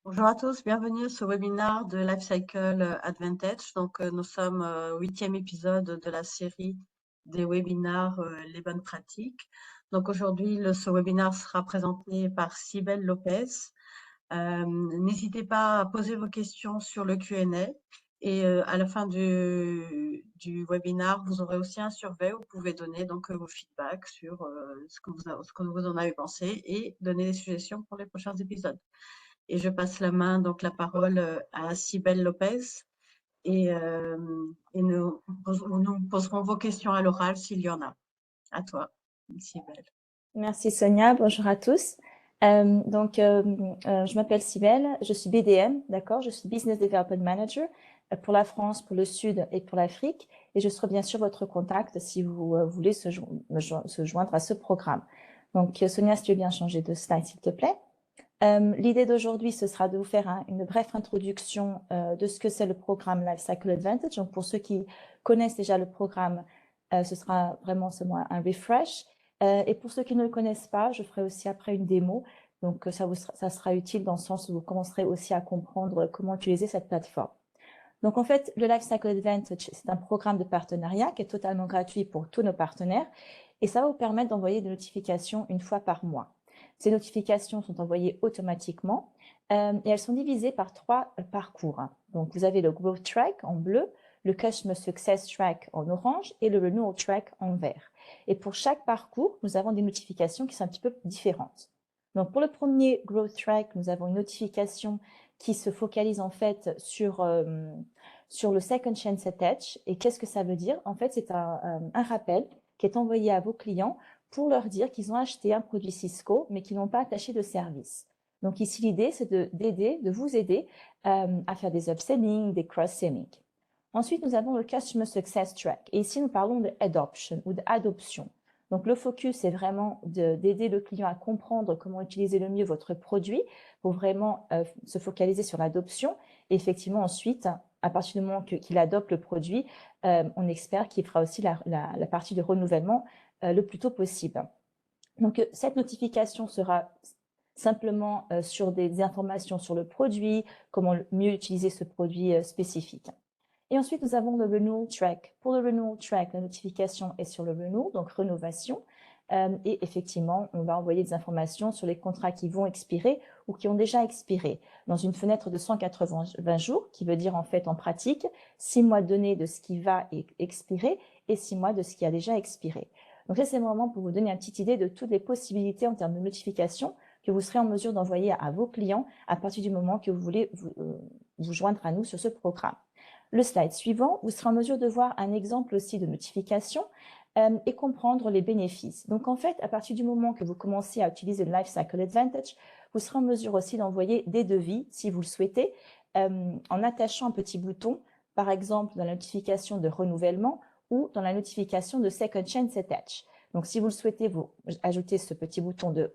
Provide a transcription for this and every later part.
Bonjour à tous, bienvenue à ce webinaire de Lifecycle Advantage. Donc, nous sommes au 8e épisode de la série des webinaires Les bonnes pratiques. Donc, aujourd'hui, ce webinaire sera présenté par Cybèle Lopez. N'hésitez pas à poser vos questions sur le Q&A et à la fin du webinaire, vous aurez aussi un survey où vous pouvez donner donc vos feedbacks sur ce que vous en avez pensé et donner des suggestions pour les prochains épisodes. Et je passe la parole à Cybèle Lopez et nous poserons vos questions à l'oral s'il y en a. À toi, Cybèle. Merci Sonia, bonjour à tous. Je m'appelle Cybèle, je suis BDM, d'accord, je suis Business Development Manager pour la France, pour le Sud et pour l'Afrique. Et je serai bien sûr votre contact si vous voulez se joindre à ce programme. Donc Sonia, si tu veux bien changer de slide s'il te plaît. L'idée d'aujourd'hui, ce sera de vous faire une brève introduction de ce que c'est le programme Lifecycle Advantage. Donc pour ceux qui connaissent déjà le programme, ce sera vraiment seulement un refresh. Et pour ceux qui ne le connaissent pas, je ferai aussi après une démo. Donc, ça sera utile dans le sens où vous commencerez aussi à comprendre comment utiliser cette plateforme. Donc, en fait, le Lifecycle Advantage, c'est un programme de partenariat qui est totalement gratuit pour tous nos partenaires. Et ça va vous permettre d'envoyer des notifications une fois par mois. Ces notifications sont envoyées automatiquement et elles sont divisées par 3 parcours. Donc, vous avez le Growth Track en bleu, le Customer Success Track en orange et le Renewal Track en vert. Et pour chaque parcours, nous avons des notifications qui sont un petit peu différentes. Donc, pour le premier Growth Track, nous avons une notification qui se focalise en fait sur le Second Chance Attach. Et qu'est-ce que ça veut dire? En fait, c'est un rappel qui est envoyé à vos clients pour leur dire qu'ils ont acheté un produit Cisco, mais qu'ils n'ont pas attaché de service. Donc ici, l'idée, c'est de vous aider à faire des upselling, des cross-selling. Ensuite, nous avons le Customer Success Track. Et ici, nous parlons de adoption ou d'adoption. Donc, le focus est vraiment d'aider le client à comprendre comment utiliser le mieux votre produit pour vraiment se focaliser sur l'adoption. Et effectivement, ensuite, à partir du moment qu'il adopte le produit, on espère qu'il fera aussi la partie de renouvellement le plus tôt possible. Donc, cette notification sera simplement sur des informations sur le produit, comment mieux utiliser ce produit spécifique. Et ensuite, nous avons le Renewal Track. Pour le Renewal Track, la notification est sur le Renewal, donc rénovation. Et effectivement, on va envoyer des informations sur les contrats qui vont expirer ou qui ont déjà expiré dans une fenêtre de 180 jours, qui veut dire en fait en pratique 6 mois donnés de ce qui va expirer et 6 mois de ce qui a déjà expiré. Donc là, c'est vraiment pour vous donner une petite idée de toutes les possibilités en termes de notification que vous serez en mesure d'envoyer à vos clients à partir du moment que vous voulez vous joindre à nous sur ce programme. Le slide suivant, vous serez en mesure de voir un exemple aussi de notification et comprendre les bénéfices. Donc, en fait, à partir du moment que vous commencez à utiliser le Lifecycle Advantage, vous serez en mesure aussi d'envoyer des devis, si vous le souhaitez, en attachant un petit bouton, par exemple, dans la notification de renouvellement ou dans la notification de Second Chance Attach. Donc, si vous le souhaitez, vous ajoutez ce petit bouton de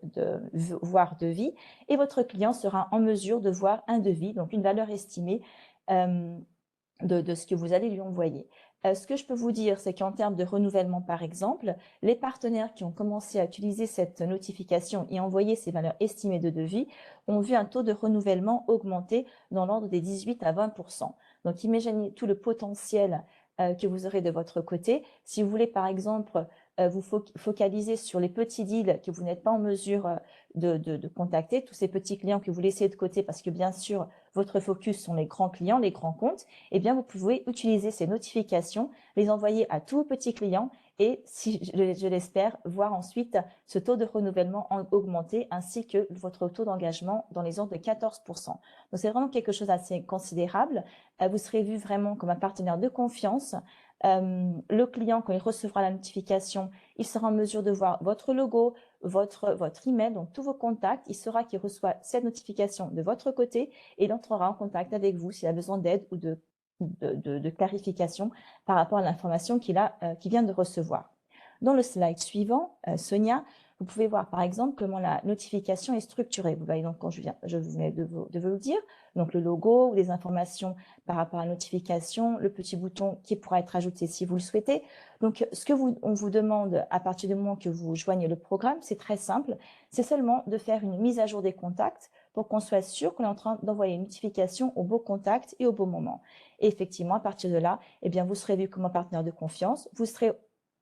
voir devis et votre client sera en mesure de voir un devis, donc une valeur estimée de ce que vous allez lui envoyer. Ce que je peux vous dire, c'est qu'en termes de renouvellement, par exemple, les partenaires qui ont commencé à utiliser cette notification et envoyer ces valeurs estimées de devis ont vu un taux de renouvellement augmenter dans l'ordre des 18 à 20%. Donc, imaginez tout le potentiel que vous aurez de votre côté. Si vous voulez, par exemple, vous focaliser sur les petits deals que vous n'êtes pas en mesure de contacter, tous ces petits clients que vous laissez de côté parce que bien sûr, votre focus sont les grands clients, les grands comptes, eh bien, vous pouvez utiliser ces notifications, les envoyer à tous vos petits clients et, si je l'espère, voir ensuite ce taux de renouvellement augmenter ainsi que votre taux d'engagement dans les ordres de 14%. Donc, c'est vraiment quelque chose d'assez considérable. Vous serez vu vraiment comme un partenaire de confiance. Le client, quand il recevra la notification, il sera en mesure de voir votre logo, votre email, donc tous vos contacts. Il saura qu'il reçoit cette notification de votre côté et il entrera en contact avec vous s'il a besoin d'aide ou de clarification par rapport à l'information qu'il vient de recevoir. Dans le slide suivant, Sonia, vous pouvez voir par exemple comment la notification est structurée. Vous voyez donc quand je venais de vous le dire, donc le logo ou les informations par rapport à la notification, le petit bouton qui pourra être ajouté si vous le souhaitez. Donc ce que on vous demande à partir du moment que vous joignez le programme, c'est très simple, c'est seulement de faire une mise à jour des contacts pour qu'on soit sûr qu'on est en train d'envoyer une notification au bon contact et au bon moment. Et effectivement, à partir de là, eh bien, vous serez vu comme un partenaire de confiance, vous serez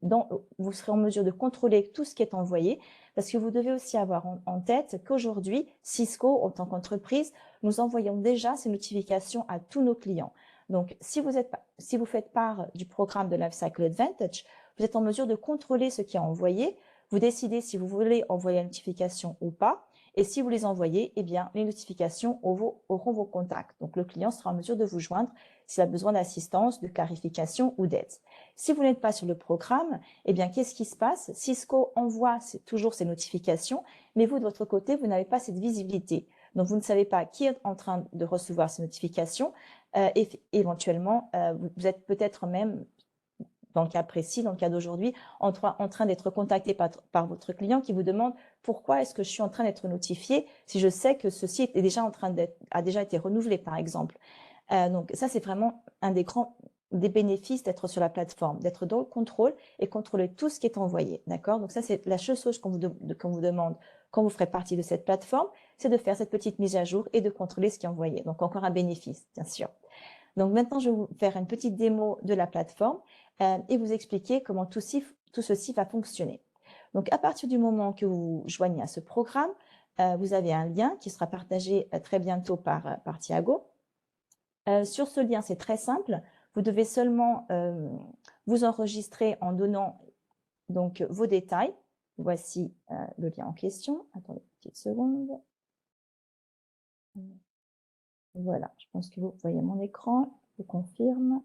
en mesure de contrôler tout ce qui est envoyé, parce que vous devez aussi avoir en tête qu'aujourd'hui, Cisco, en tant qu'entreprise, nous envoyons déjà ces notifications à tous nos clients. Donc, si vous faites part du programme de Lifecycle Advantage, vous êtes en mesure de contrôler ce qui est envoyé, vous décidez si vous voulez envoyer la notification ou pas, et si vous les envoyez, eh bien, les notifications auront vos contacts. Donc, le client sera en mesure de vous joindre s'il a besoin d'assistance, de clarification ou d'aide. Si vous n'êtes pas sur le programme, eh bien, qu'est-ce qui se passe? Cisco envoie toujours ces notifications, mais vous, de votre côté, vous n'avez pas cette visibilité. Donc, vous ne savez pas qui est en train de recevoir ces notifications et éventuellement, vous êtes peut-être même, dans le cas précis, dans le cas d'aujourd'hui, en train d'être contacté par votre client qui vous demande pourquoi est-ce que je suis en train d'être notifié si je sais que ceci est déjà a déjà été renouvelé, par exemple. Donc ça, c'est vraiment un des bénéfices d'être sur la plateforme, d'être dans le contrôle et contrôler tout ce qui est envoyé. D'accord? Donc ça, c'est la seule chose qu'on vous demande quand vous ferez partie de cette plateforme, c'est de faire cette petite mise à jour et de contrôler ce qui est envoyé. Donc encore un bénéfice, bien sûr. Donc maintenant, je vais vous faire une petite démo de la plateforme et vous expliquer comment tout ceci va fonctionner. Donc à partir du moment que vous joignez à ce programme, vous avez un lien qui sera partagé très bientôt par Thiago. Sur ce lien, c'est très simple. Vous devez seulement vous enregistrer en donnant donc vos détails. Voici le lien en question. Attendez une petite seconde. Voilà, je pense que vous voyez mon écran. Je confirme.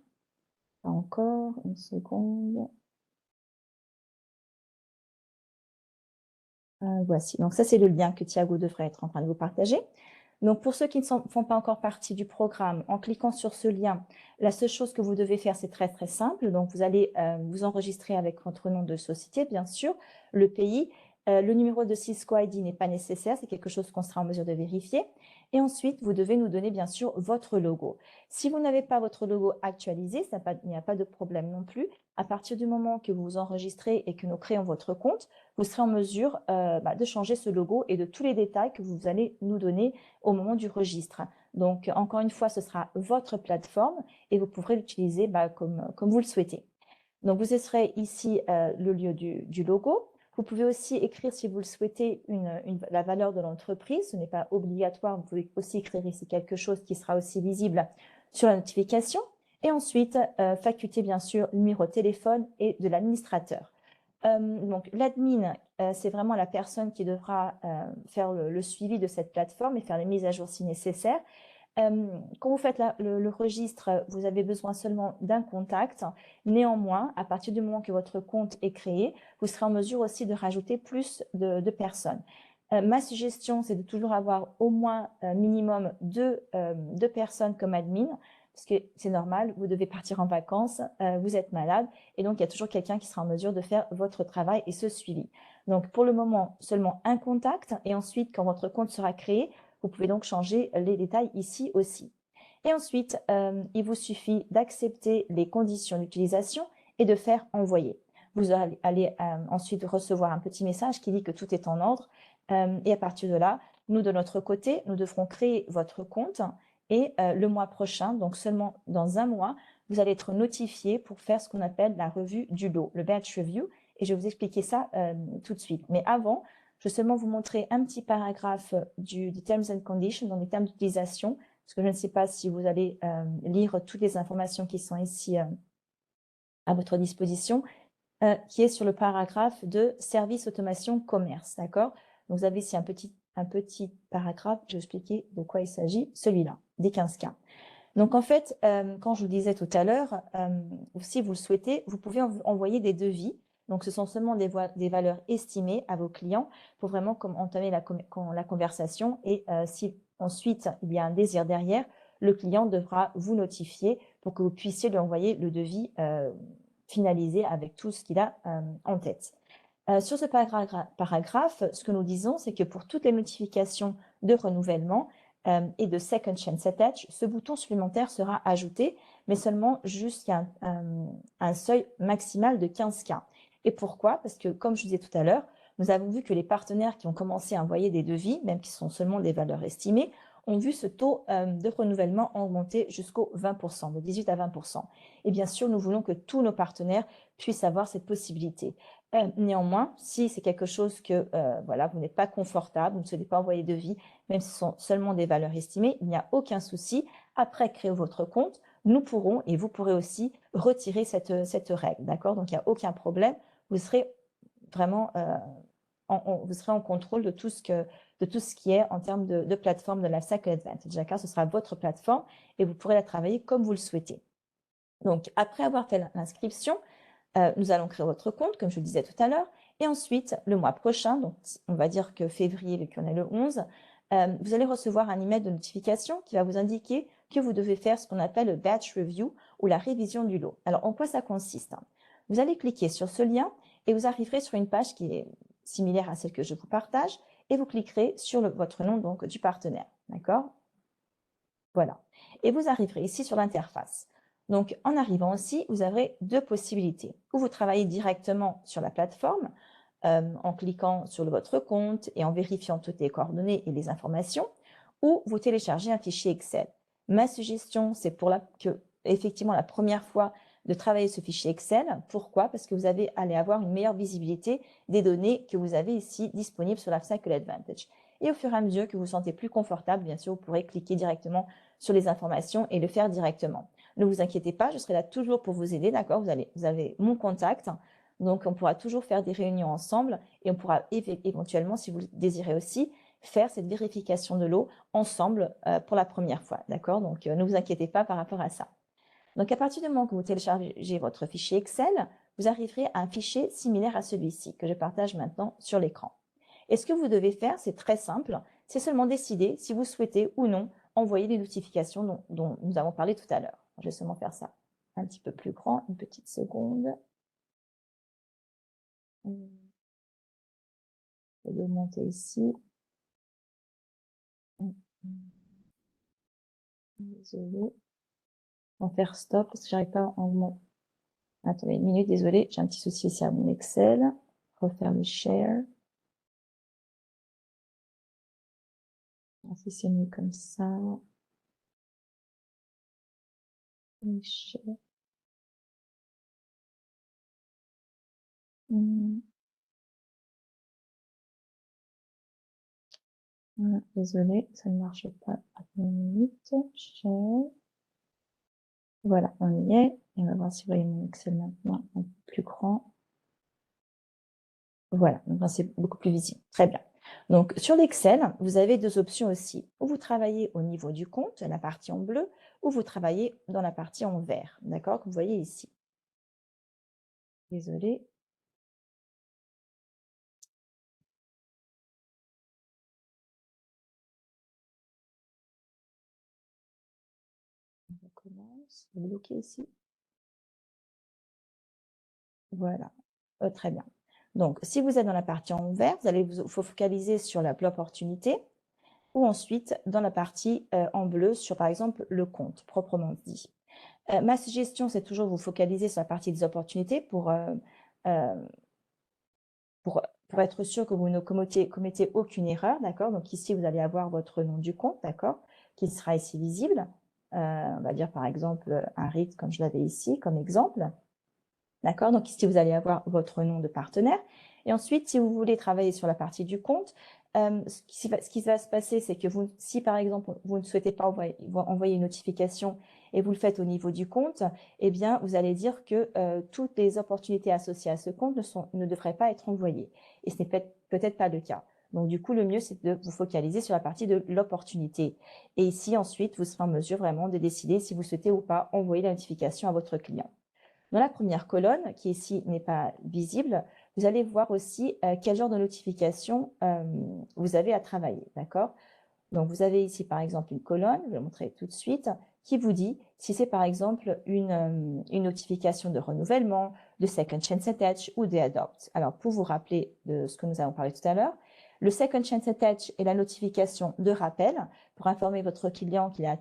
Pas encore, une seconde. Voici. Donc ça, c'est le lien que Thiago devrait être en train de vous partager. Donc, pour ceux qui ne font pas encore partie du programme, en cliquant sur ce lien, la seule chose que vous devez faire, c'est très, très simple. Donc, vous allez vous enregistrer avec votre nom de société, bien sûr, le pays. Le numéro de Cisco ID n'est pas nécessaire, c'est quelque chose qu'on sera en mesure de vérifier. Et ensuite, vous devez nous donner, bien sûr, votre logo. Si vous n'avez pas votre logo actualisé, il n'y a pas de problème non plus. À partir du moment que vous vous enregistrez et que nous créons votre compte, vous serez en mesure de changer ce logo et de tous les détails que vous allez nous donner au moment du registre. Donc, encore une fois, ce sera votre plateforme et vous pourrez l'utiliser comme vous le souhaitez. Donc, vous serez ici le lieu du logo. Vous pouvez aussi écrire, si vous le souhaitez, la valeur de l'entreprise. Ce n'est pas obligatoire. Vous pouvez aussi écrire ici quelque chose qui sera aussi visible sur la notification. Et ensuite, faculté, bien sûr, le numéro de téléphone et de l'administrateur. Donc, l'admin, c'est vraiment la personne qui devra faire le suivi de cette plateforme et faire les mises à jour si nécessaire. Quand vous faites le registre, vous avez besoin seulement d'un contact. Néanmoins, à partir du moment que votre compte est créé, vous serez en mesure aussi de rajouter plus de personnes. Ma suggestion, c'est de toujours avoir au moins minimum deux personnes comme admin, parce que c'est normal, vous devez partir en vacances, vous êtes malade, et donc il y a toujours quelqu'un qui sera en mesure de faire votre travail et ce suivi. Donc pour le moment, seulement un contact, et ensuite, quand votre compte sera créé, vous pouvez donc changer les détails ici aussi. Et ensuite, il vous suffit d'accepter les conditions d'utilisation et de faire envoyer. Vous allez ensuite recevoir un petit message qui dit que tout est en ordre. Et à partir de là, nous, de notre côté, nous devrons créer votre compte et le mois prochain, donc seulement dans un mois, vous allez être notifié pour faire ce qu'on appelle la revue du lot, le batch review. Et je vais vous expliquer ça tout de suite. Mais avant, je vais seulement vous montrer un petit paragraphe des Terms and Conditions, dans les termes d'utilisation, parce que je ne sais pas si vous allez lire toutes les informations qui sont ici à votre disposition, qui est sur le paragraphe de Service Automation Commerce, d'accord? Donc, vous avez ici un petit paragraphe, je vais expliquer de quoi il s'agit, celui-là, des 15 cas. Donc, en fait, quand je vous disais tout à l'heure, si vous le souhaitez, vous pouvez envoyer des devis. Donc, ce sont seulement des valeurs estimées à vos clients pour vraiment entamer la conversation. Et si ensuite, il y a un désir derrière, le client devra vous notifier pour que vous puissiez lui envoyer le devis finalisé avec tout ce qu'il a en tête. Sur ce paragraphe, ce que nous disons, c'est que pour toutes les notifications de renouvellement et de Second Chance Attach, ce bouton supplémentaire sera ajouté, mais seulement jusqu'à un seuil maximal de 15 cas. Et pourquoi? Parce que, comme je disais tout à l'heure, nous avons vu que les partenaires qui ont commencé à envoyer des devis, même qui sont seulement des valeurs estimées, ont vu ce taux de renouvellement augmenter jusqu'au 20%, de 18 à 20%. Et bien sûr, nous voulons que tous nos partenaires puissent avoir cette possibilité. Néanmoins, si c'est quelque chose que voilà, vous n'êtes pas confortable, vous ne souhaitez pas envoyer de devis, même si ce sont seulement des valeurs estimées, il n'y a aucun souci. Après créer votre compte, nous pourrons et vous pourrez aussi retirer cette règle. D'accord? Donc, il n'y a aucun problème. Vous serez vraiment vous serez en contrôle de tout ce qui est en termes de plateforme de Lifecycle Advantage. D'accord? Ce sera votre plateforme et vous pourrez la travailler comme vous le souhaitez. Donc, après avoir fait l'inscription, nous allons créer votre compte, comme je le disais tout à l'heure, et ensuite, le mois prochain, donc on va dire que février, vu qu'on est le 11, vous allez recevoir un email de notification qui va vous indiquer que vous devez faire ce qu'on appelle le batch review ou la révision du lot. Alors, en quoi ça consiste? Vous allez cliquer sur ce lien et vous arriverez sur une page qui est similaire à celle que je vous partage et vous cliquerez sur votre nom donc, du partenaire. D'accord? Voilà. Et vous arriverez ici sur l'interface. Donc, en arrivant aussi, vous aurez deux possibilités. Ou vous travaillez directement sur la plateforme en cliquant sur votre compte et en vérifiant toutes les coordonnées et les informations, ou vous téléchargez un fichier Excel. Ma suggestion, c'est effectivement la première fois de travailler ce fichier Excel. Pourquoi? Parce que vous allez avoir une meilleure visibilité des données que vous avez ici disponibles sur Lifecycle Advantage. Et au fur et à mesure que vous vous sentez plus confortable, bien sûr, vous pourrez cliquer directement sur les informations et le faire directement. Ne vous inquiétez pas, je serai là toujours pour vous aider, d'accord? Vous avez mon contact, donc on pourra toujours faire des réunions ensemble et on pourra éventuellement, si vous le désirez aussi, faire cette vérification de l'eau ensemble pour la première fois, d'accord? Donc ne vous inquiétez pas par rapport à ça. Donc à partir du moment que vous téléchargez votre fichier Excel, vous arriverez à un fichier similaire à celui-ci que je partage maintenant sur l'écran. Et ce que vous devez faire, c'est très simple, c'est seulement décider si vous souhaitez ou non envoyer les notifications dont nous avons parlé tout à l'heure. Je vais seulement faire ça un petit peu plus grand, une petite seconde. Je vais le monter ici. Désolée. On va faire stop parce que j'arrive pas à en... Attendez une minute, désolée, j'ai un petit souci ici à mon Excel. Refaire le share. Si c'est mieux comme ça. Le share. Désolée, ça ne marche pas. Attendez une minute. Share. Voilà, on y est. Et on va voir si vous voyez mon Excel maintenant un peu plus grand. Voilà, donc c'est beaucoup plus visible. Très bien. Donc, sur l'Excel, vous avez deux options aussi. Ou vous travaillez au niveau du compte, la partie en bleu, ou vous travaillez dans la partie en vert, d'accord, que vous voyez ici. Désolée. On recommence. Je vais bloquer ici. Voilà, très bien. Donc, si vous êtes dans la partie en vert, vous allez vous focaliser sur l'opportunité ou ensuite dans la partie en bleu sur, par exemple, le compte, proprement dit. Ma suggestion, c'est toujours vous focaliser sur la partie des opportunités pour être sûr que vous ne commettez aucune erreur, d'accord? Donc ici, vous allez avoir votre nom du compte, d'accord? Qui sera ici visible. On va dire par exemple un RIT comme je l'avais ici comme exemple. D'accord? Donc ici, vous allez avoir votre nom de partenaire. Et ensuite, si vous voulez travailler sur la partie du compte, ce qui va se passer, c'est que si par exemple, vous ne souhaitez pas envoyer une notification et vous le faites au niveau du compte, eh bien, vous allez dire que toutes les opportunités associées à ce compte ne devraient pas être envoyées. Et ce n'est peut-être pas le cas. Donc, du coup, le mieux, c'est de vous focaliser sur la partie de l'opportunité. Et ici, ensuite, vous serez en mesure vraiment de décider si vous souhaitez ou pas envoyer la notification à votre client. Dans la première colonne, qui ici n'est pas visible, vous allez voir aussi quel genre de notification vous avez à travailler, d'accord? Donc, vous avez ici, par exemple, une colonne, je vais vous montrer tout de suite, qui vous dit si c'est, par exemple, une notification de renouvellement, de Second Chance Attach ou de Adopt. Alors, pour vous rappeler de ce que nous avons parlé tout à l'heure, le Second Chance Attach est la notification de rappel pour informer votre client qu'il a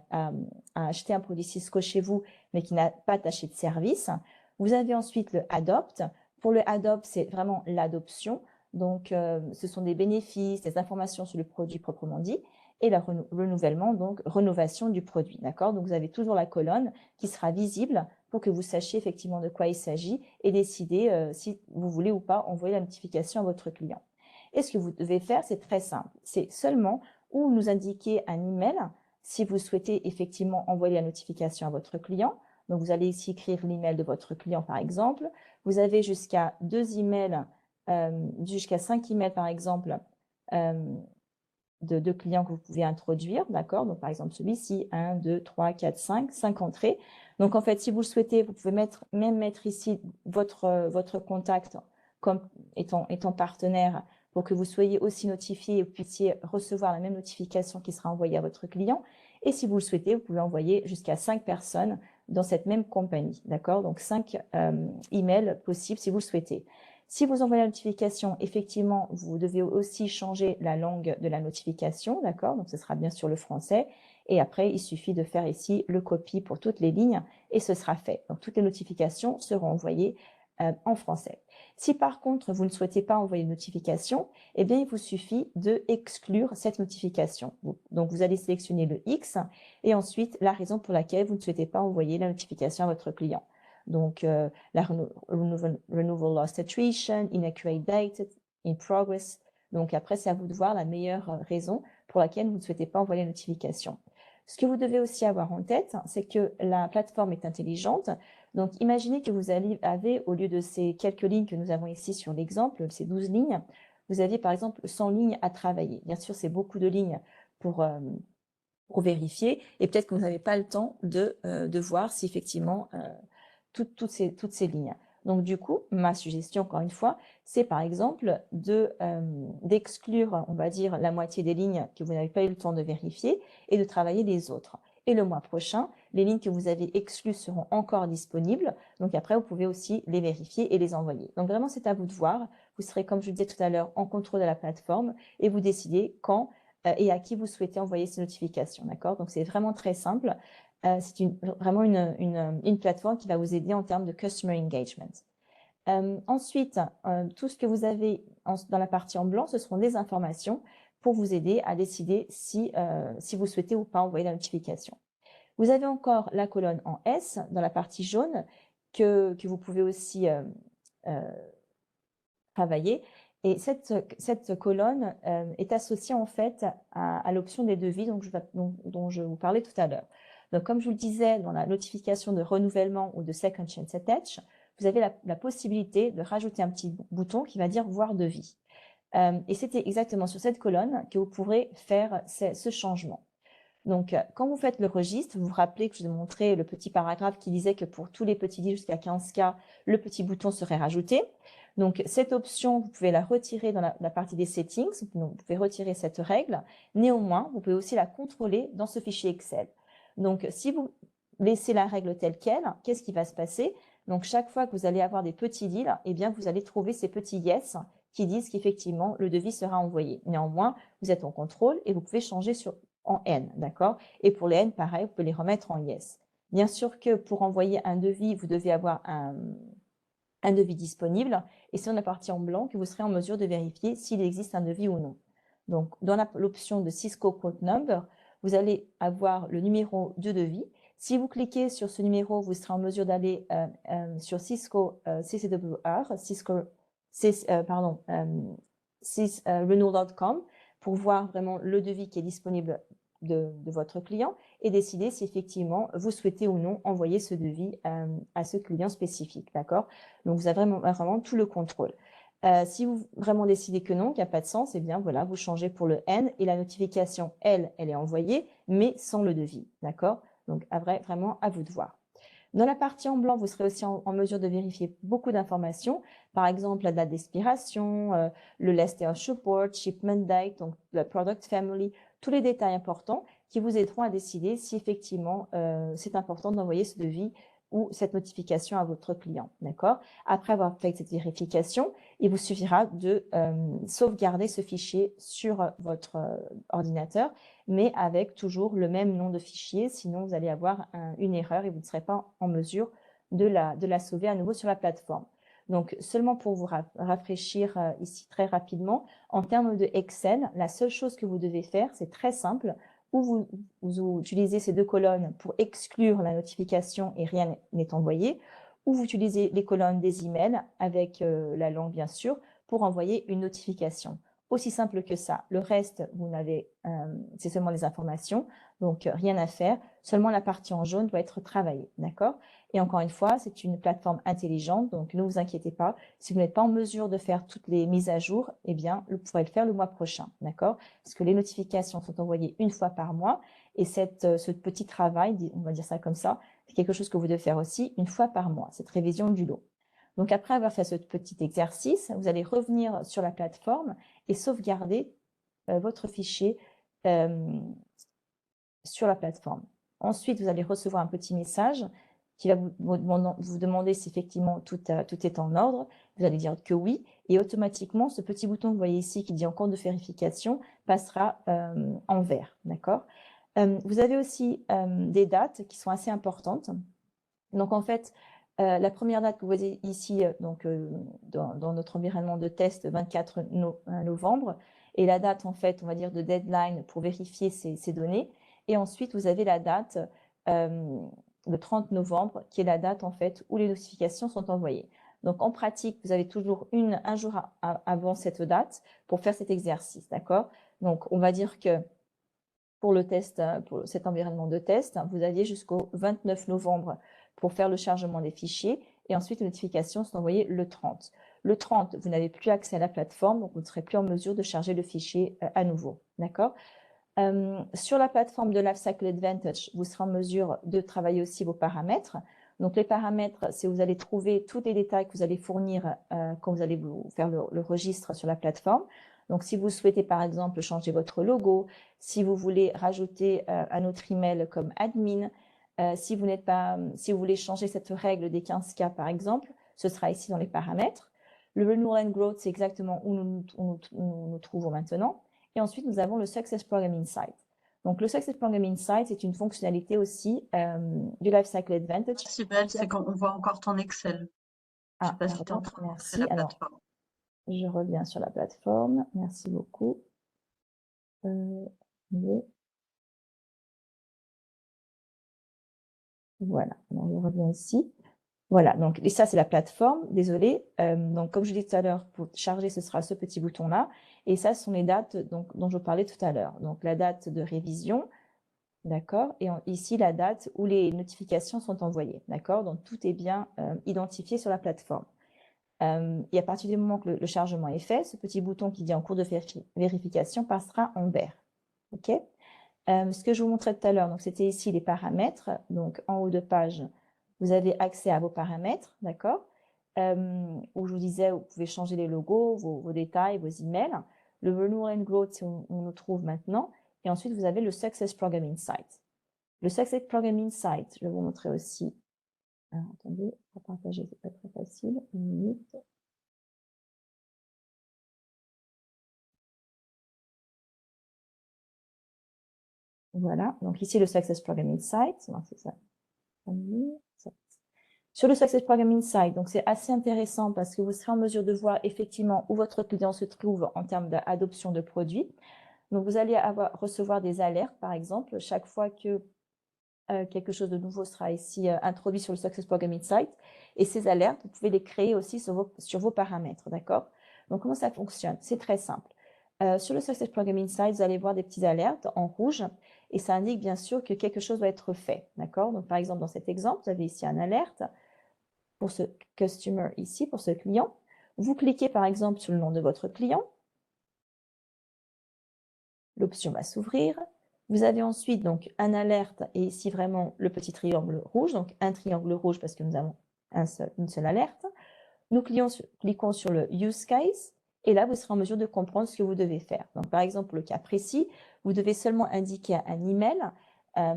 acheté un produit Cisco chez vous, mais qui n'a pas attaché de service. Vous avez ensuite le Adopt. Pour le Adopt, c'est vraiment l'adoption. Donc, ce sont des bénéfices, des informations sur le produit proprement dit, et le renouvellement, donc rénovation du produit. D'accord? Donc, vous avez toujours la colonne qui sera visible pour que vous sachiez effectivement de quoi il s'agit et décider si vous voulez ou pas envoyer la notification à votre client. Et ce que vous devez faire, c'est très simple. C'est seulement ou nous indiquer un email si vous souhaitez effectivement envoyer la notification à votre client. Donc, vous allez ici écrire l'email de votre client, par exemple. Vous avez jusqu'à 2 emails, jusqu'à 5 emails, par exemple, de clients que vous pouvez introduire, d'accord? Donc, par exemple, celui-ci, 1, 2, 3, 4, 5 entrées. Donc, en fait, si vous le souhaitez, vous pouvez même mettre ici votre contact comme étant partenaire pour que vous soyez aussi notifié et vous puissiez recevoir la même notification qui sera envoyée à votre client. Et si vous le souhaitez, vous pouvez envoyer jusqu'à 5 personnes dans cette même compagnie, d'accord? Donc, 5 emails possibles si vous le souhaitez. Si vous envoyez la notification, effectivement, vous devez aussi changer la langue de la notification, d'accord? Donc, ce sera bien sûr le français. Et après, il suffit de faire ici le copie pour toutes les lignes et ce sera fait. Donc, toutes les notifications seront envoyées en français. Si par contre, vous ne souhaitez pas envoyer de notification, eh bien, il vous suffit de exclure cette notification. Donc, vous allez sélectionner le X et ensuite la raison pour laquelle vous ne souhaitez pas envoyer la notification à votre client. Donc, la renewal lost attrition, inaccurate date, in progress. Donc, après, c'est à vous de voir la meilleure raison pour laquelle vous ne souhaitez pas envoyer la notification. Ce que vous devez aussi avoir en tête, c'est que la plateforme est intelligente. Donc, imaginez que vous avez, au lieu de ces quelques lignes que nous avons ici sur l'exemple, ces 12 lignes, vous aviez par exemple 100 lignes à travailler. Bien sûr, c'est beaucoup de lignes pour vérifier et peut-être que vous n'avez pas le temps de voir si effectivement toutes ces lignes. Donc, du coup, ma suggestion, encore une fois, c'est par exemple d'exclure, on va dire, la moitié des lignes que vous n'avez pas eu le temps de vérifier et de travailler les autres. Et le mois prochain, les lignes que vous avez exclues seront encore disponibles. Donc, après, vous pouvez aussi les vérifier et les envoyer. Donc, vraiment, c'est à vous de voir. Vous serez, comme je le disais tout à l'heure, en contrôle de la plateforme et vous décidez quand et à qui vous souhaitez envoyer ces notifications. D'accord? Donc, c'est vraiment très simple. C'est vraiment une plateforme qui va vous aider en termes de customer engagement. Ensuite, tout ce que vous avez dans la partie en blanc, ce seront des informations pour vous aider à décider si vous souhaitez ou pas envoyer la notification. Vous avez encore la colonne en S dans la partie jaune que vous pouvez aussi travailler. Et cette colonne est associée en fait à l'option des devis dont je vous parlais tout à l'heure. Donc, comme je vous le disais, dans la notification de renouvellement ou de Second Chance Attach, vous avez la possibilité de rajouter un petit bouton qui va dire « Voir devis ». Et c'était exactement sur cette colonne que vous pourrez faire ce changement. Donc, quand vous faites le registre, vous vous rappelez que je vous ai montré le petit paragraphe qui disait que pour tous les petits deals jusqu'à 15K, le petit bouton serait rajouté. Donc, cette option, vous pouvez la retirer dans la partie des settings. Donc, vous pouvez retirer cette règle. Néanmoins, vous pouvez aussi la contrôler dans ce fichier Excel. Donc, si vous laissez la règle telle qu'elle, qu'est-ce qui va se passer? Donc, chaque fois que vous allez avoir des petits deals, eh bien, vous allez trouver ces petits yes qui disent qu'effectivement, le devis sera envoyé. Néanmoins, vous êtes en contrôle et vous pouvez changer en N, d'accord? Et pour les N, pareil, vous pouvez les remettre en yes. Bien sûr que pour envoyer un devis, vous devez avoir un devis disponible et c'est dans la partie en blanc que vous serez en mesure de vérifier s'il existe un devis ou non. Donc, dans l'option de Cisco Quote Number, vous allez avoir le numéro de devis. Si vous cliquez sur ce numéro, vous serez en mesure d'aller sur Cisco CCWR, renewal.com pour voir vraiment le devis qui est disponible de votre client et décider si effectivement vous souhaitez ou non envoyer ce devis à ce client spécifique, d'accord? Donc, vous avez vraiment tout le contrôle. Si vous vraiment décidez que non, qu'il n'y a pas de sens, eh bien voilà, vous changez pour le N et la notification, elle est envoyée, mais sans le devis, d'accord? Donc, vraiment à vous de voir. Dans la partie en blanc, vous serez aussi en mesure de vérifier beaucoup d'informations, par exemple la date d'expiration, le last day of support, shipment date, donc la product family, tous les détails importants qui vous aideront à décider si effectivement c'est important d'envoyer ce devis ou cette notification à votre client, d'accord? Après avoir fait cette vérification, il vous suffira de sauvegarder ce fichier sur votre ordinateur, mais avec toujours le même nom de fichier, sinon vous allez avoir une erreur et vous ne serez pas en mesure de la sauver à nouveau sur la plateforme. Donc, seulement pour vous rafraîchir ici très rapidement, en termes de Excel, la seule chose que vous devez faire, c'est très simple, ou vous utilisez ces deux colonnes pour exclure la notification et rien n'est envoyé, ou vous utilisez les colonnes des emails avec la langue bien sûr pour envoyer une notification. Aussi simple que ça. Le reste, c'est seulement les informations, donc rien à faire. Seulement la partie en jaune doit être travaillée, d'accord? Et encore une fois, c'est une plateforme intelligente, donc ne vous inquiétez pas. Si vous n'êtes pas en mesure de faire toutes les mises à jour, eh bien, vous pourrez le faire le mois prochain, d'accord? Parce que les notifications sont envoyées une fois par mois et ce petit travail, on va dire ça comme ça, c'est quelque chose que vous devez faire aussi une fois par mois, cette révision du lot. Donc, après avoir fait ce petit exercice, vous allez revenir sur la plateforme et sauvegarder votre fichier sur la plateforme. Ensuite, vous allez recevoir un petit message qui va vous demander si effectivement tout est en ordre. Vous allez dire que oui. Et automatiquement, ce petit bouton que vous voyez ici qui dit en cours de vérification passera en vert. D'accord? Vous avez aussi des dates qui sont assez importantes. Donc, en fait, la première date que vous voyez ici, dans notre environnement de test, 24 novembre, et la date, en fait, on va dire, de deadline pour vérifier ces données. Et ensuite, vous avez la date, le 30 novembre, qui est la date, en fait, où les notifications sont envoyées. Donc, en pratique, vous avez toujours un jour avant cette date pour faire cet exercice, d'accord? Donc, on va dire que pour le test, pour cet environnement de test, vous aviez jusqu'au 29 novembre pour faire le chargement des fichiers et ensuite les notifications sont envoyées le 30. Le 30, vous n'avez plus accès à la plateforme, donc vous ne serez plus en mesure de charger le fichier à nouveau. D'accord? Sur la plateforme de Lifecycle Advantage, vous serez en mesure de travailler aussi vos paramètres. Donc, les paramètres, c'est où vous allez trouver tous les détails que vous allez fournir quand vous allez vous faire le registre sur la plateforme. Donc, si vous souhaitez, par exemple, changer votre logo, si vous voulez rajouter un autre email comme admin, si vous voulez changer cette règle des 15K, par exemple, ce sera ici dans les paramètres. Le Renewal and Growth, c'est exactement où nous trouvons maintenant. Et ensuite, nous avons le Success Program Insight. Donc, le Success Program Insight, c'est une fonctionnalité aussi du Lifecycle Advantage. Sibelle, c'est qu'on voit encore ton Excel. Je sais pas si tu es en train de montrer la plateforme. Alors, je reviens sur la plateforme. Merci beaucoup. Voilà, alors je reviens ici. Voilà, donc et ça, c'est la plateforme, désolé. Donc, comme je disais tout à l'heure, pour charger, ce sera ce petit bouton-là. Et ça, ce sont les dates dont je parlais tout à l'heure. Donc, la date de révision, d'accord? Et ici, la date où les notifications sont envoyées, d'accord? Donc, tout est bien identifié sur la plateforme. Et à partir du moment que le chargement est fait, ce petit bouton qui dit en cours de vérification passera en vert, ok? Ce que je vous montrais tout à l'heure, donc c'était ici les paramètres. Donc, en haut de page, vous avez accès à vos paramètres, d'accord? Où je vous disais, vous pouvez changer les logos, vos détails, vos emails. Le Renewal and Growth, c'est où on nous trouve maintenant. Et ensuite, vous avez le Success Program Insight. Le Success Program Insight, je vais vous montrer aussi. Alors, attendez, pour partager, c'est pas très facile. Une minute. Voilà, donc ici le Success Program Insight. C'est ça. Sur le Success Program Insight, donc c'est assez intéressant parce que vous serez en mesure de voir effectivement où votre client se trouve en termes d'adoption de produits. Donc, vous allez recevoir des alertes, par exemple, chaque fois que quelque chose de nouveau sera ici introduit sur le Success Program Insight. Et ces alertes, vous pouvez les créer aussi sur vos paramètres, d'accord? Donc, comment ça fonctionne? C'est très simple. Sur le Success Program Insight, vous allez voir des petites alertes en rouge et ça indique bien sûr que quelque chose doit être fait, d'accord? Donc, par exemple, dans cet exemple, vous avez ici une alerte pour ce customer ici, pour ce client. Vous cliquez par exemple sur le nom de votre client. L'option va s'ouvrir. Vous avez ensuite donc un alerte et ici vraiment le petit triangle rouge, donc un triangle rouge parce que nous avons une seule alerte. Nous cliquons sur le Use Case et là, vous serez en mesure de comprendre ce que vous devez faire. Donc, par exemple, le cas précis, vous devez seulement indiquer un email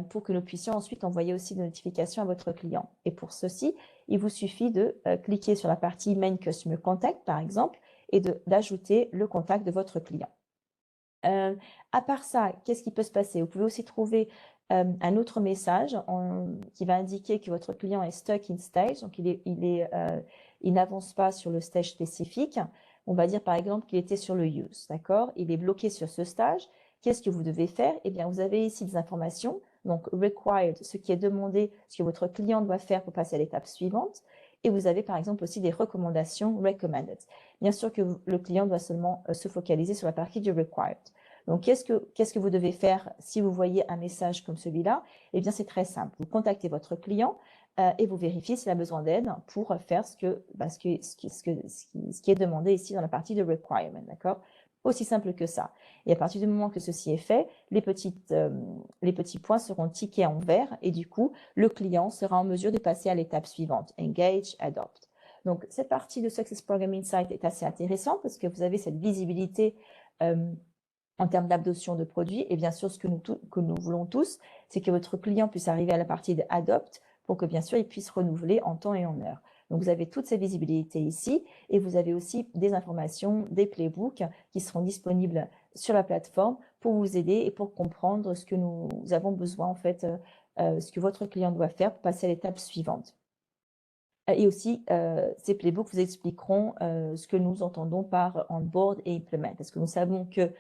pour que nous puissions ensuite envoyer aussi des notifications à votre client. Et pour ceci, il vous suffit de cliquer sur la partie Main Customer Contact, par exemple, et d'ajouter le contact de votre client. À part ça, qu'est-ce qui peut se passer? Vous pouvez aussi trouver un autre message qui va indiquer que votre client est stuck in stage, donc il n'avance pas sur le stage spécifique. On va dire par exemple qu'il était sur le use, d'accord? Il est bloqué sur ce stage. Qu'est-ce que vous devez faire? Eh bien, vous avez ici des informations, donc required, ce qui est demandé, ce que votre client doit faire pour passer à l'étape suivante. Et vous avez par exemple aussi des recommandations recommended. Bien sûr que le client doit seulement se focaliser sur la partie du required. Donc, qu'est-ce que vous devez faire si vous voyez un message comme celui-là? Eh bien, c'est très simple. Vous contactez votre client et vous vérifiez s'il a besoin d'aide pour faire ce qui est demandé ici dans la partie de requirement, d'accord? Aussi simple que ça. Et à partir du moment que ceci est fait, les petits points seront tickés en vert et du coup, le client sera en mesure de passer à l'étape suivante, Engage, Adopt. Donc, cette partie de Success Program Insight est assez intéressante parce que vous avez cette visibilité en termes d'adoption de produits. Et bien sûr, ce que nous voulons tous, c'est que votre client puisse arriver à la partie de Adopt pour que bien sûr, il puisse renouveler en temps et en heure. Donc, vous avez toutes ces visibilités ici et vous avez aussi des informations, des playbooks qui seront disponibles sur la plateforme pour vous aider et pour comprendre ce que nous avons besoin, en fait, ce que votre client doit faire pour passer à l'étape suivante. Et aussi, ces playbooks vous expliqueront ce que nous entendons par onboard et implement. Parce que nous savons que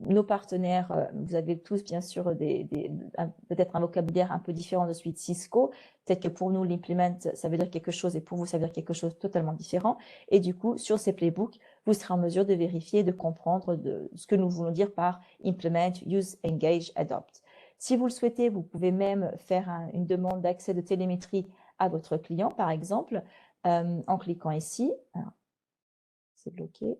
nos partenaires, vous avez tous bien sûr peut-être un vocabulaire un peu différent de celui de Cisco. Peut-être que pour nous, l'implement, ça veut dire quelque chose et pour vous, ça veut dire quelque chose de totalement différent. Et du coup, sur ces playbooks, vous serez en mesure de vérifier, de comprendre ce que nous voulons dire par implement, use, engage, adopt. Si vous le souhaitez, vous pouvez même faire une demande d'accès de télémétrie à votre client, par exemple, en cliquant ici. C'est bloqué.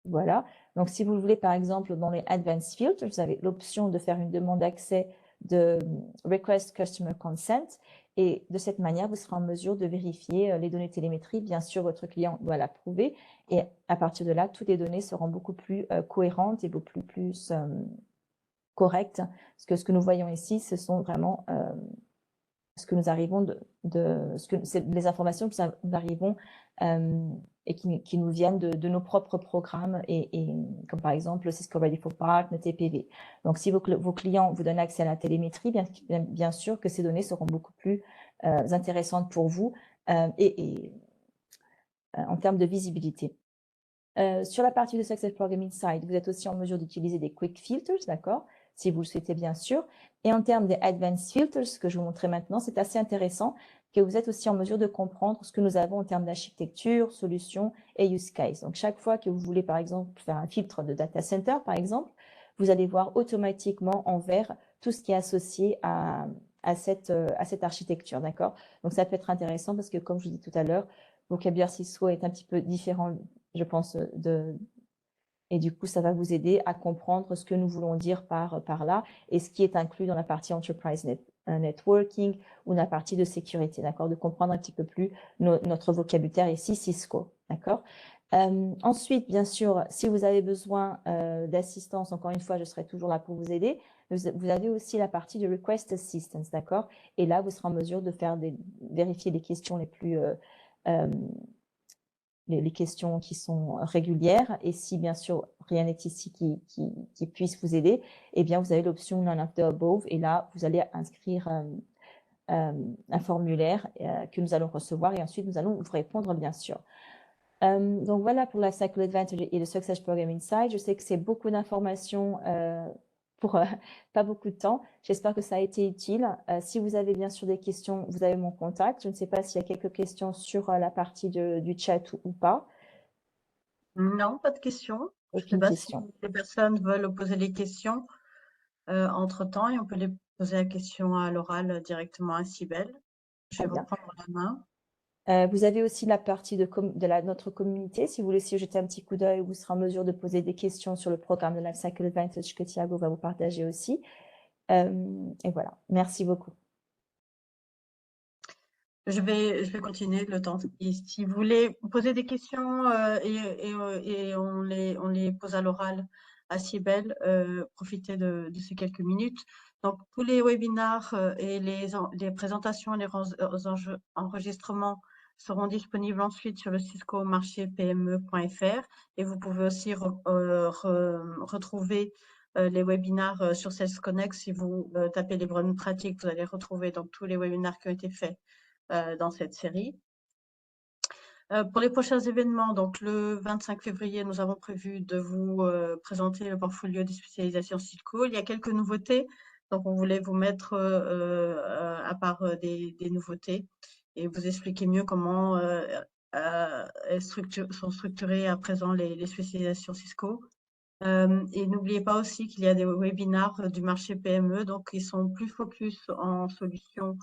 Voilà. Donc, si vous le voulez, par exemple, dans les Advanced Filters, vous avez l'option de faire une demande d'accès de Request Customer Consent. Et de cette manière, vous serez en mesure de vérifier les données télémétrie. Bien sûr, votre client doit l'approuver. Et à partir de là, toutes les données seront beaucoup plus cohérentes et beaucoup plus correctes. Parce que ce que nous voyons ici, ce sont vraiment ce que nous arrivons les informations que nous arrivons et qui nous viennent de nos propres programmes et comme par exemple Cisco Ready for Partner, TPV. Donc, si vos clients vous donnent accès à la télémétrie, bien sûr que ces données seront beaucoup plus intéressantes pour vous et en termes de visibilité. Sur la partie de Success Program Insight, vous êtes aussi en mesure d'utiliser des Quick Filters, d'accord, si vous le souhaitez bien sûr. Et en termes des Advanced Filters, ce que je vous montrerai maintenant, c'est assez intéressant que vous êtes aussi en mesure de comprendre ce que nous avons en termes d'architecture, solution et use case. Donc, chaque fois que vous voulez, par exemple, faire un filtre de data center, par exemple, vous allez voir automatiquement en vert tout ce qui est associé à cette architecture, d'accord? Donc, ça peut être intéressant parce que, comme je vous dis tout à l'heure, le vocabulaire Cisco est un petit peu différent, je pense, et du coup, ça va vous aider à comprendre ce que nous voulons dire par là et ce qui est inclus dans la partie Enterprise Networking ou dans la partie de sécurité, d'accord, de comprendre un petit peu plus notre vocabulaire ici, Cisco, d'accord. Ensuite, bien sûr, si vous avez besoin d'assistance, encore une fois, je serai toujours là pour vous aider. Vous avez aussi la partie de Request Assistance, d'accord, et là, vous serez en mesure de vérifier les questions les plus les questions qui sont régulières. Et si, bien sûr, rien n'est ici qui puisse vous aider, eh bien, vous avez l'option None of the above. Et là, vous allez inscrire un formulaire que nous allons recevoir et ensuite, nous allons vous répondre, bien sûr. Donc, voilà pour la Cycle Advantage et le Success Program Insight. Je sais que c'est beaucoup d'informations pour pas beaucoup de temps. J'espère que ça a été utile. Si vous avez bien sûr des questions, vous avez mon contact. Je ne sais pas s'il y a quelques questions sur la partie du chat ou pas. Non, pas de questions. Je ne sais Aucune pas question. si les personnes veulent poser les questions entre-temps et on peut les poser la question à l'oral directement à Cybèle. Je Très vais bien. reprendre la main. Vous avez aussi la partie de notre communauté. Si vous voulez aussi jeter un petit coup d'œil, vous serez en mesure de poser des questions sur le programme de Life Cycle Advantage que Thiago va vous partager aussi. Et voilà, merci beaucoup. Je vais continuer le temps. Et si vous voulez poser des questions et on les pose à l'oral à Cybèle, profitez de ces quelques minutes. Donc, tous les webinars et les présentations et les enregistrements seront disponibles ensuite sur le Cisco marché PME.fr et vous pouvez aussi retrouver les webinars sur Sales Connect. Si vous tapez les bonnes pratiques, vous allez retrouver donc tous les webinars qui ont été faits dans cette série. Pour les prochains événements, donc le 25 février, nous avons prévu de vous présenter le portfolio des spécialisations Cisco. Il y a quelques nouveautés, donc on voulait vous mettre à part des nouveautés et vous expliquer mieux comment sont structurées à présent les spécialisations Cisco. Et n'oubliez pas aussi qu'il y a des webinars du marché PME, donc ils sont plus focus en solutions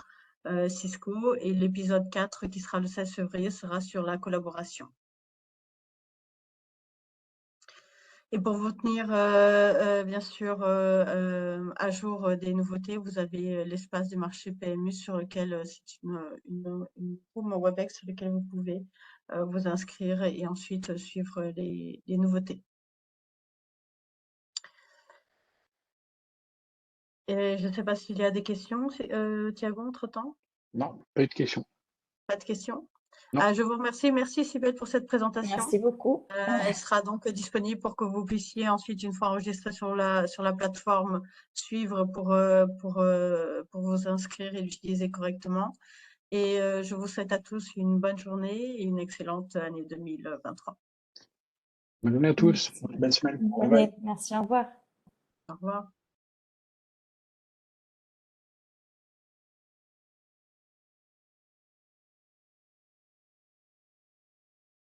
Cisco, et l'épisode 4 qui sera le 16 février sera sur la collaboration. Et pour vous tenir bien sûr à jour des nouveautés, vous avez l'espace du marché PMU sur lequel c'est une room Webex sur lequel vous pouvez vous inscrire et ensuite suivre les nouveautés. Et je ne sais pas s'il y a des questions, Thiago, entre-temps? Non, pas de questions. Pas de questions? Non. Je vous remercie. Merci, Cybèle, pour cette présentation. Merci beaucoup. Elle sera donc disponible pour que vous puissiez ensuite, une fois enregistré sur la plateforme, suivre pour vous inscrire et l'utiliser correctement. Et je vous souhaite à tous une bonne journée et une excellente année 2023. Bonne journée à tous. Bonne semaine. Bonne journée. Merci, au revoir. Au revoir.